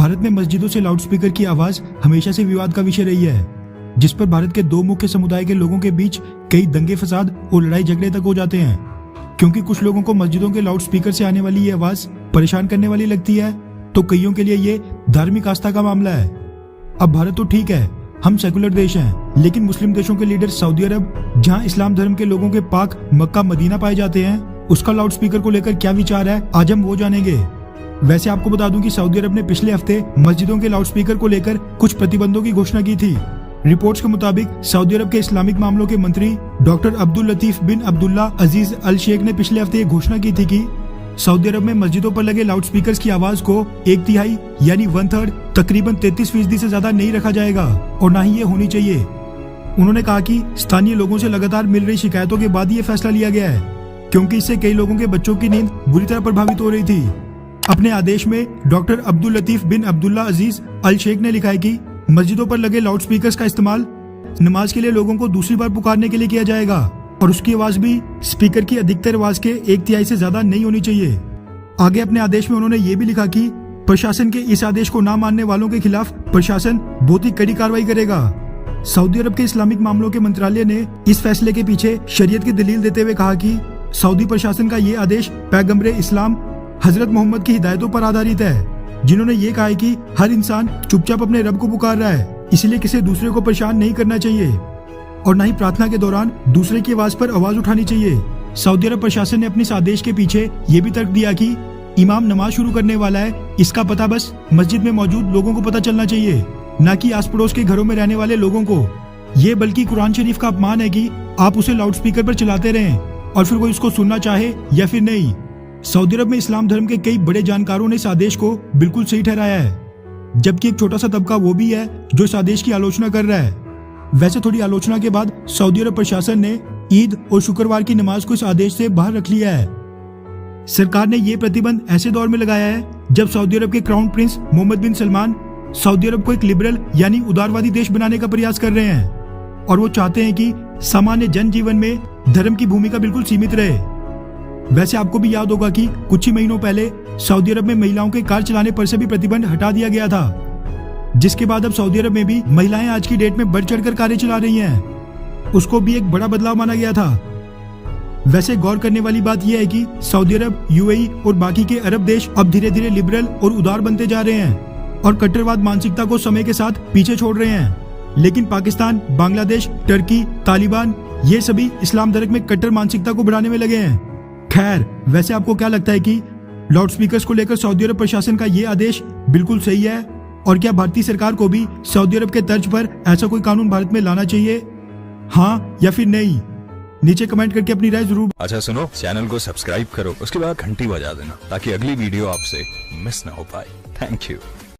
भारत में मस्जिदों से लाउडस्पीकर की आवाज हमेशा से विवाद का विषय रही है, जिस पर भारत के दो मुख्य समुदाय के लोगों के बीच कई दंगे फसाद और लड़ाई झगड़े तक हो जाते हैं, क्योंकि कुछ लोगों को मस्जिदों के लाउडस्पीकर से आने वाली ये आवाज परेशान करने वाली लगती है, तो कईयों के लिए ये धार्मिक आस्था का मामला है। अब भारत तो ठीक है, हम सेकुलर देश हैं, लेकिन मुस्लिम देशों के लीडर सऊदी अरब, जहां इस्लाम धर्म के लोगों के पाक मक्का मदीना पाए जाते हैं, उसका लाउडस्पीकर को लेकर क्या विचार है, आज हम वो जानेंगे। वैसे आपको बता दूं कि सऊदी अरब ने पिछले हफ्ते मस्जिदों के लाउडस्पीकर को लेकर कुछ प्रतिबंधों की घोषणा की थी। रिपोर्ट्स के मुताबिक सऊदी अरब के इस्लामिक मामलों के मंत्री डॉक्टर अब्दुल लतीफ बिन अब्दुल्ला अजीज अल शेख ने पिछले हफ्ते घोषणा की थी कि सऊदी अरब में मस्जिदों पर लगे लाउडस्पीकर्स की आवाज को 1/3 यानी 1/3 तकरीबन 33% से ज्यादा नहीं रखा जाएगा, और न ही ये होनी चाहिए। उन्होंने कहा कि स्थानीय लोगों से लगातार मिल रही शिकायतों के बाद ये फैसला लिया गया है, क्योंकि इससे कई लोगों के बच्चों की नींद बुरी तरह प्रभावित हो रही थी। अपने आदेश में डॉक्टर अब्दुल लतीफ बिन अब्दुल्ला अजीज अल शेख ने लिखा है कि मस्जिदों पर लगे लाउडस्पीकर्स का इस्तेमाल नमाज के लिए लोगों को दूसरी बार पुकारने के लिए किया जाएगा, और उसकी आवाज भी स्पीकर की अधिकतर आवाज के 1/3 से ज्यादा नहीं होनी चाहिए। आगे अपने आदेश में उन्होंने ये भी लिखा कि प्रशासन के इस आदेश को न मानने वालों के खिलाफ प्रशासन बहुत ही कड़ी कार्रवाई करेगा। सऊदी अरब के इस्लामिक मामलों के मंत्रालय ने इस फैसले के पीछे शरीयत की दलील देते हुए कहा कि सऊदी प्रशासन का ये आदेश पैगंबरे इस्लाम हजरत मोहम्मद की हिदायतों पर आधारित है, जिन्होंने ये कहा है कि हर इंसान चुपचाप अपने रब को पुकार रहा है, इसलिए किसी दूसरे को परेशान नहीं करना चाहिए और न ही प्रार्थना के दौरान दूसरे की आवाज पर आवाज उठानी चाहिए। सऊदी अरब प्रशासन ने अपने इस आदेश के पीछे ये भी तर्क दिया कि इमाम नमाज शुरू करने वाला है, इसका पता बस मस्जिद में मौजूद लोगों को पता चलना चाहिए, न कि आस पड़ोस के घरों में रहने वाले लोगों को। ये बल्कि कुरान शरीफ का अपमान है कि आप उसे लाउडस्पीकर पर चलाते रहें और फिर कोई उसको सुनना चाहे या फिर नहीं। सऊदी अरब में इस्लाम धर्म के कई बड़े जानकारों ने इस आदेश को बिल्कुल सही ठहराया है, जबकि एक छोटा सा तबका वो भी है जो इस आदेश की आलोचना कर रहा है। वैसे थोड़ी आलोचना के बाद सऊदी अरब प्रशासन ने ईद और शुक्रवार की नमाज को इस आदेश से बाहर रख लिया है। सरकार ने ये प्रतिबंध ऐसे दौर में लगाया है जब सऊदी अरब के क्राउन प्रिंस मोहम्मद बिन सलमान सऊदी अरब को एक लिबरल यानी उदारवादी देश बनाने का प्रयास कर रहे हैं, और वो चाहते हैं कि सामान्य जनजीवन में धर्म की भूमिका बिल्कुल सीमित रहे। वैसे आपको भी याद होगा कि कुछ ही महीनों पहले सऊदी अरब में महिलाओं के कार चलाने पर से भी प्रतिबंध हटा दिया गया था, जिसके बाद अब सऊदी अरब में भी महिलाएं आज की डेट में बढ़ चढ़कर कारें चला रही हैं। उसको भी एक बड़ा बदलाव माना गया था। वैसे गौर करने वाली बात यह है कि सऊदी अरब, यूएई और बाकी के अरब देश अब धीरे धीरे लिबरल और उदार बनते जा रहे हैं और कट्टरवाद मानसिकता को समय के साथ पीछे छोड़ रहे हैं, लेकिन पाकिस्तान, बांग्लादेश, टर्की, तालिबान ये सभी इस्लाम धर्म में कट्टर मानसिकता को बढ़ाने में लगे हैं। खैर, वैसे आपको क्या लगता है कि लाउडस्पीकर्स को लेकर सऊदी अरब प्रशासन का ये आदेश बिल्कुल सही है, और क्या भारतीय सरकार को भी सऊदी अरब के तर्ज पर ऐसा कोई कानून भारत में लाना चाहिए, हाँ या फिर नहीं? नीचे कमेंट करके अपनी राय जरूर। अच्छा सुनो, चैनल को सब्सक्राइब करो, उसके बाद घंटी बजा देना ताकि अगली वीडियो आपसे मिस ना हो पाए। Thank you.